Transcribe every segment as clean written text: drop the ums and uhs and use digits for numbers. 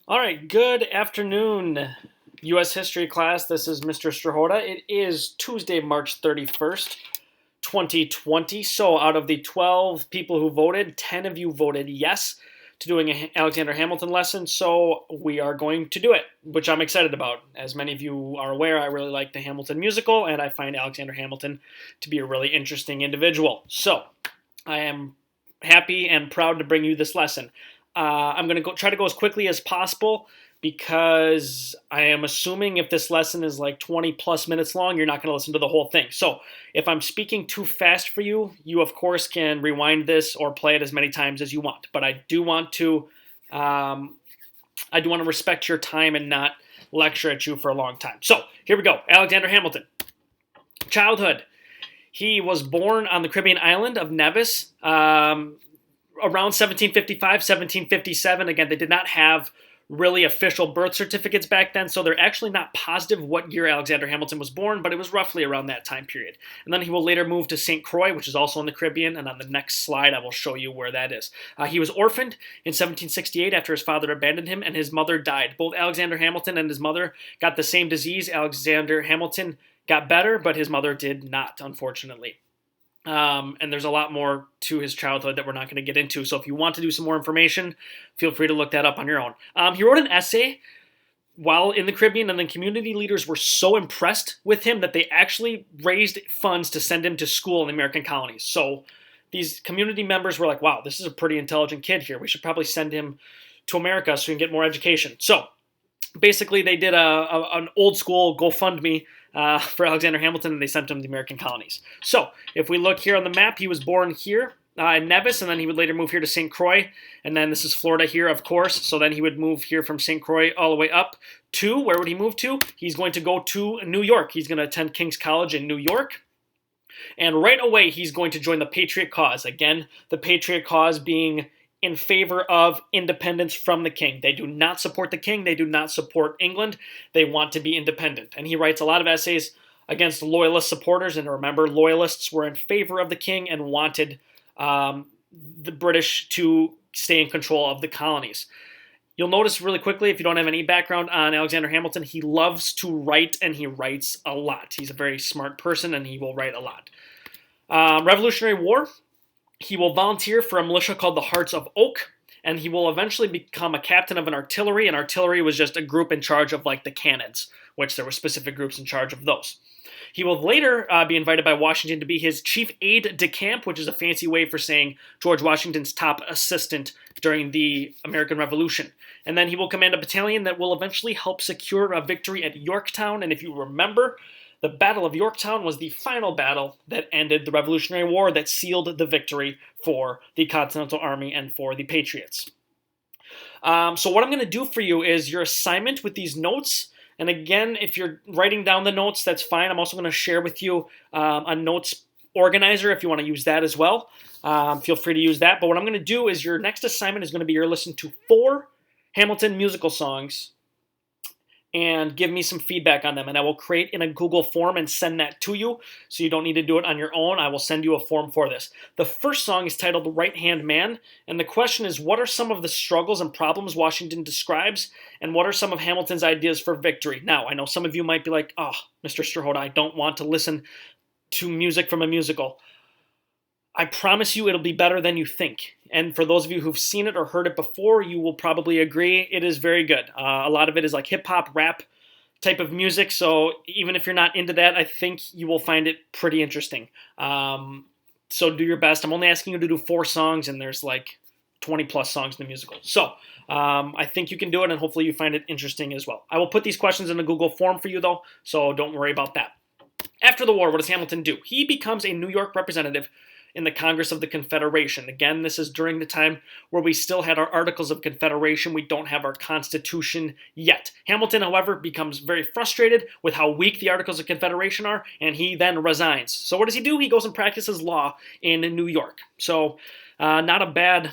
All right, good afternoon, U.S. history class. This is Mr. Strahota. It is Tuesday, March 31st, 2020. So, out of the 12 people who voted, 10 of you voted yes to doing an Alexander Hamilton lesson. So, we are going to do it, which I'm excited about. As many of you are aware, I really like the Hamilton musical, and I find Alexander Hamilton to be a really interesting individual. I am happy and proud to bring you this lesson. I'm going to try to go as quickly as possible because I am assuming if this lesson is like 20 plus minutes long, you're not going to listen to the whole thing. So if I'm speaking too fast for you, you of course can rewind this or play it as many times as you want. But I do want to respect your time and not lecture at you for a long time. So here we go. Alexander Hamilton. Childhood. He was born on the Caribbean island of Nevis around 1755, 1757. Again, they did not have really official birth certificates back then, so they're actually not positive what year Alexander Hamilton was born, but it was roughly around that time period. And then he will later move to St. Croix, which is also in the Caribbean, and on the next slide I will show you where that is. He was orphaned in 1768 after his father abandoned him and his mother died. Both Alexander Hamilton and his mother got the same disease. Alexander Hamilton got better, but his mother did not, unfortunately. And there's a lot more to his childhood that we're not going to get into. So if you want to do some more information, feel free to look that up on your own. He wrote an essay while in the Caribbean, and then community leaders were so impressed with him that they actually raised funds to send him to school in the American colonies. So these community members were like, wow, this is a pretty intelligent kid here. We should probably send him to America so he can get more education. So basically they did an old school GoFundMe for Alexander Hamilton, and they sent him to the American colonies. So if we look here on the map, he was born here in Nevis, and then he would later move here to St. Croix, and then this is Florida here, of course, so then he would move here from St. Croix all the way up to, where would he move to? He's going to go to New York. He's going to attend King's College in New York, and right away he's going to join the Patriot cause. Again, the Patriot cause being in favor of independence from the king. They do not support the king. They do not support England. They want to be independent. And he writes a lot of essays against loyalist supporters. And remember, loyalists were in favor of the king and wanted the British to stay in control of the colonies. You'll notice really quickly, if you don't have any background on Alexander Hamilton, he loves to write, and he writes a lot. He's a very smart person, and he will write a lot. Revolutionary War. He will volunteer for a militia called the Hearts of Oak, and he will eventually become a captain of an artillery, and artillery was just a group in charge of like the cannons, which there were specific groups in charge of those. He will later be invited by Washington to be his chief aide-de-camp, which is a fancy way for saying George Washington's top assistant during the American Revolution. And then he will command a battalion that will eventually help secure a victory at Yorktown, and if you remember, the Battle of Yorktown was the final battle that ended the Revolutionary War that sealed the victory for the Continental Army and for the Patriots. So what I'm going to do for you is your assignment with these notes. And again, if you're writing down the notes, that's fine. I'm also going to share with you a notes organizer if you want to use that as well. Feel free to use that. But what I'm going to do is your next assignment is going to be your listen to 4 Hamilton musical songs and give me some feedback on them. And I will create in a Google form and send that to you, so you don't need to do it on your own. I will send you a form for this. The first song is titled Right Hand Man, and the question is, what are some of the struggles and problems Washington describes, and what are some of Hamilton's ideas for victory? Now, I know some of you might be like, oh, Mr. Strahota, I don't want to listen to music from a musical. I promise you it'll be better than you think. And for those of you who've seen it or heard it before, you will probably agree it is very good. A lot of it is like hip-hop, rap type of music, so even if you're not into that, I think you will find it pretty interesting. So do your best. I'm only asking you to do 4 songs, and there's like 20 plus songs in the musical. So I think you can do it, and hopefully you find it interesting as well. I will put these questions in a Google form for you, though, so don't worry about that. After the war, what does Hamilton do? He becomes a New York representative in the Congress of the Confederation. Again, this is during the time where we still had our Articles of Confederation. We don't have our Constitution yet. Hamilton, however, becomes very frustrated with how weak the Articles of Confederation are, and he then resigns. So what does he do? He goes and practices law in New York. So not a bad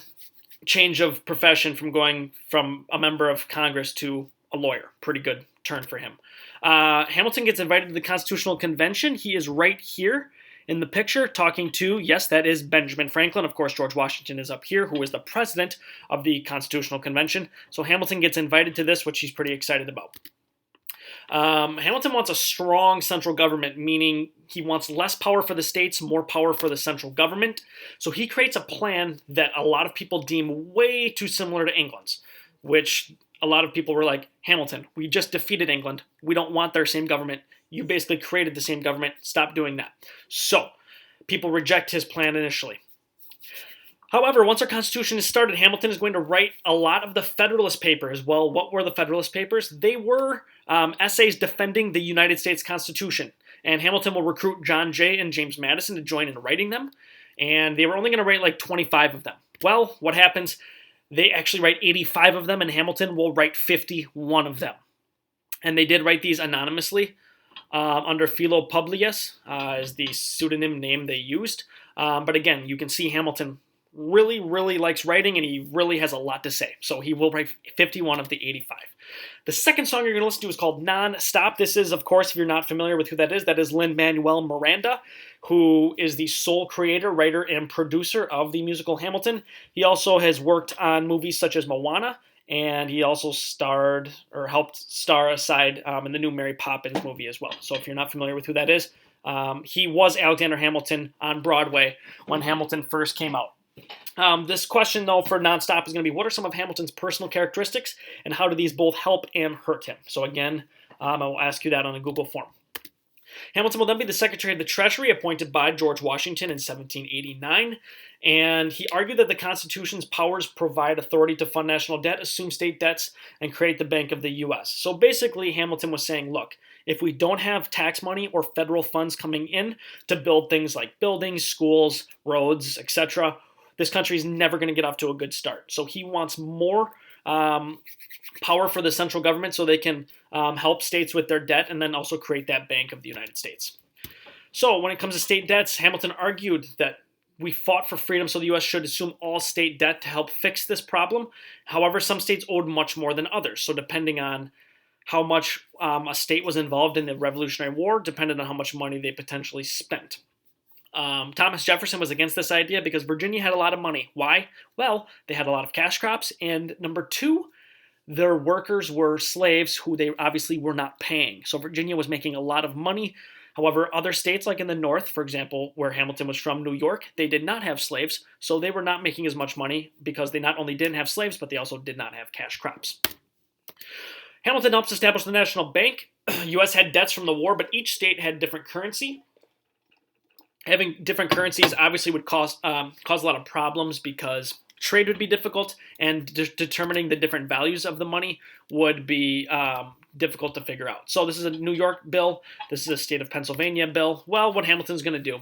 change of profession from going from a member of Congress to a lawyer. Pretty good turn for him. Hamilton gets invited to the Constitutional Convention. He is right here in the picture talking to, yes, that is Benjamin Franklin. Of course, George Washington is up here, who is the president of the Constitutional Convention. So Hamilton gets invited to this, which he's pretty excited about. Hamilton wants a strong central government, meaning he wants less power for the states, more power for the central government. So he creates a plan that a lot of people deem way too similar to England's, which a lot of people were like, Hamilton, we just defeated England. We don't want their same government. You basically created the same government. Stop doing that. So people reject his plan initially. However, once our Constitution is started, Hamilton is going to write a lot of the Federalist Papers. Well, what were the Federalist Papers? They were essays defending the United States Constitution. And Hamilton will recruit John Jay and James Madison to join in writing them. And they were only going to write like 25 of them. Well, what happens? They actually write 85 of them, and Hamilton will write 51 of them. And they did write these anonymously under Philo Publius is the pseudonym name they used. But again, you can see Hamilton really, really likes writing, and he really has a lot to say. So he will write 51 of the 85. The second song you're going to listen to is called Non-Stop. This is, of course, if you're not familiar with who that is Lin-Manuel Miranda, who is the sole creator, writer, and producer of the musical Hamilton. He also has worked on movies such as Moana, and he also starred or helped star aside in the new Mary Poppins movie as well. So if you're not familiar with who that is, he was Alexander Hamilton on Broadway when Hamilton first came out. This question, though, for Nonstop is going to be, what are some of Hamilton's personal characteristics, and how do these both help and hurt him? So again, I will ask you that on a Google form. Hamilton will then be the Secretary of the Treasury, appointed by George Washington in 1789, and he argued that the Constitution's powers provide authority to fund national debt, assume state debts, and create the Bank of the U.S. So basically, Hamilton was saying, look, if we don't have tax money or federal funds coming in to build things like buildings, schools, roads, etc., this country is never going to get off to a good start. So he wants more power for the central government so they can help states with their debt and then also create that Bank of the United States. So when it comes to state debts, Hamilton argued that we fought for freedom, so the U.S. should assume all state debt to help fix this problem. However, some states owed much more than others. So depending on how much a state was involved in the Revolutionary War, depended on how much money they potentially spent. Thomas Jefferson was against this idea because Virginia had a lot of money. Why? Well, they had a lot of cash crops, and number two, their workers were slaves who they obviously were not paying. So Virginia was making a lot of money. However, other states like in the North, for example, where Hamilton was from, New York, they did not have slaves, so they were not making as much money because they not only didn't have slaves, but they also did not have cash crops. Hamilton helped establish the National Bank. U.S. had debts from the war, but each state had different currency. Having different currencies obviously would cause a lot of problems because trade would be difficult, and determining the different values of the money would be difficult to figure out. So this is a New York bill. This is a state of Pennsylvania bill. Well, what Hamilton's going to do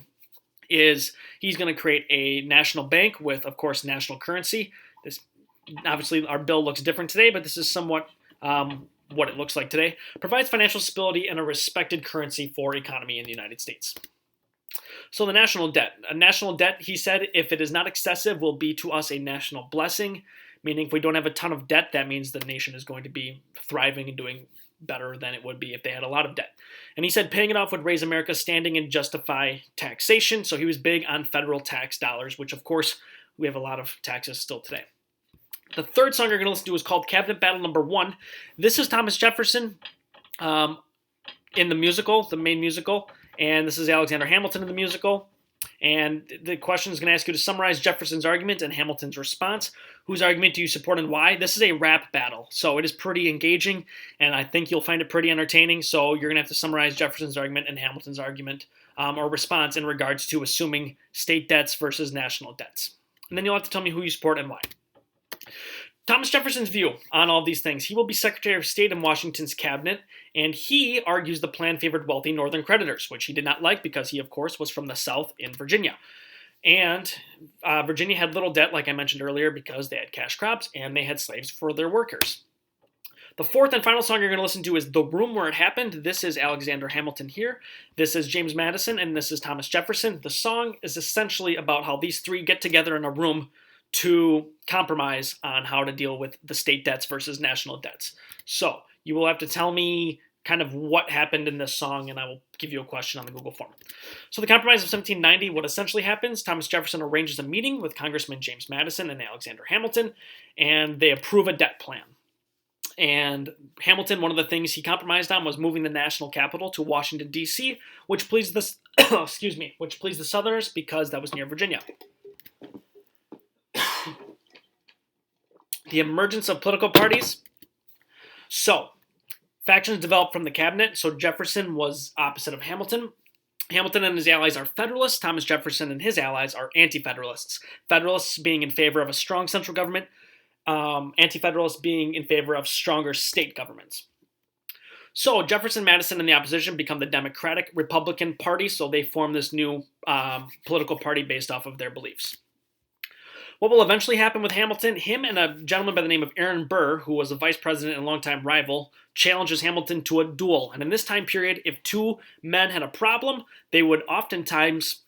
is he's going to create a national bank with, of course, national currency. This obviously our bill looks different today, but this is somewhat what it looks like today. Provides financial stability and a respected currency for economy in the United States. So the national debt. A national debt, he said, if it is not excessive, will be to us a national blessing, meaning if we don't have a ton of debt, that means the nation is going to be thriving and doing better than it would be if they had a lot of debt. And he said paying it off would raise America's standing and justify taxation, so he was big on federal tax dollars, which of course we have a lot of taxes still today. The third song you're going to listen to is called Cabinet Battle Number 1. This is Thomas Jefferson in the musical, the main musical, and this is Alexander Hamilton in the musical. And the question is going to ask you to summarize Jefferson's argument and Hamilton's response. Whose argument do you support and why? This is a rap battle, so it is pretty engaging, and I think you'll find it pretty entertaining. So you're going to have to summarize Jefferson's argument and Hamilton's argument or response in regards to assuming state debts versus national debts. And then you'll have to tell me who you support and why. Thomas Jefferson's view on all of these things. He will be Secretary of State in Washington's cabinet, and he argues the plan favored wealthy northern creditors, which he did not like because he, of course, was from the South in Virginia. And Virginia had little debt, like I mentioned earlier, because they had cash crops and they had slaves for their workers. The fourth and final song you're going to listen to is The Room Where It Happened. This is Alexander Hamilton here. This is James Madison, and this is Thomas Jefferson. The song is essentially about how these three get together in a room to compromise on how to deal with the state debts versus national debts. So you will have to tell me kind of what happened in this song, and I will give you a question on the Google form. So the Compromise of 1790, what essentially happens, Thomas Jefferson arranges a meeting with Congressman James Madison and Alexander Hamilton, and they approve a debt plan. And Hamilton, one of the things he compromised on was moving the national capital to Washington, D.C., which pleased the which pleased the Southerners because that was near Virginia. The emergence of political parties. So, factions developed from the cabinet. So Jefferson was opposite of Hamilton. Hamilton and his allies are Federalists. Thomas Jefferson and his allies are Anti-Federalists. Federalists being in favor of a strong central government. Anti-Federalists being in favor of stronger state governments. So Jefferson, Madison, and the opposition become the Democratic Republican Party, so they form this new political party based off of their beliefs. What will eventually happen with Hamilton? Him and a gentleman by the name of Aaron Burr, who was a vice president and longtime rival, challenges Hamilton to a duel. And in this time period, if two men had a problem, they would oftentimes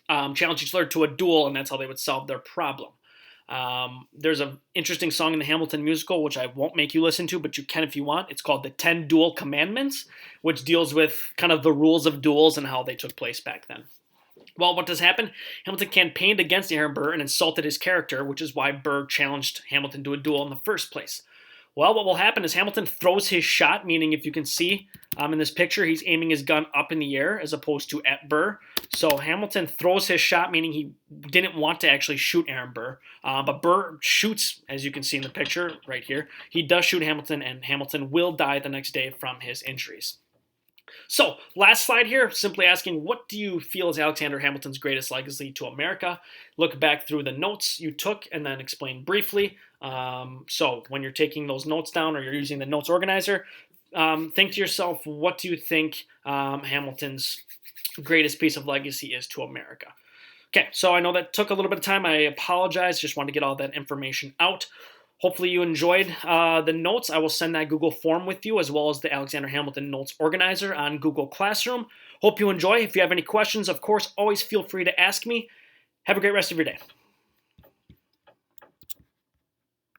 challenge each other to a duel, and that's how they would solve their problem. There's an interesting song in the Hamilton musical, which I won't make you listen to, but you can if you want. It's called The 10 Duel Commandments, which deals with kind of the rules of duels and how they took place back then. Well, what does happen? Hamilton campaigned against Aaron Burr and insulted his character, which is why Burr challenged Hamilton to a duel in the first place. Well, what will happen is Hamilton throws his shot, meaning if you can see in this picture, he's aiming his gun up in the air as opposed to at Burr. So Hamilton throws his shot, meaning he didn't want to actually shoot Aaron Burr. But Burr shoots, as you can see in the picture right here. He does shoot Hamilton, and Hamilton will die the next day from his injuries. So, last slide here, simply asking, what do you feel is Alexander Hamilton's greatest legacy to America? Look back through the notes you took and then explain briefly. So, when you're taking those notes down or you're using the notes organizer, think to yourself, what do you think Hamilton's greatest piece of legacy is to America? Okay, so I know that took a little bit of time. I apologize. Just wanted to get all that information out. Hopefully you enjoyed the notes. I will send that Google form with you as well as the Alexander Hamilton Notes Organizer on Google Classroom. Hope you enjoy. If you have any questions, of course, always feel free to ask me. Have a great rest of your day.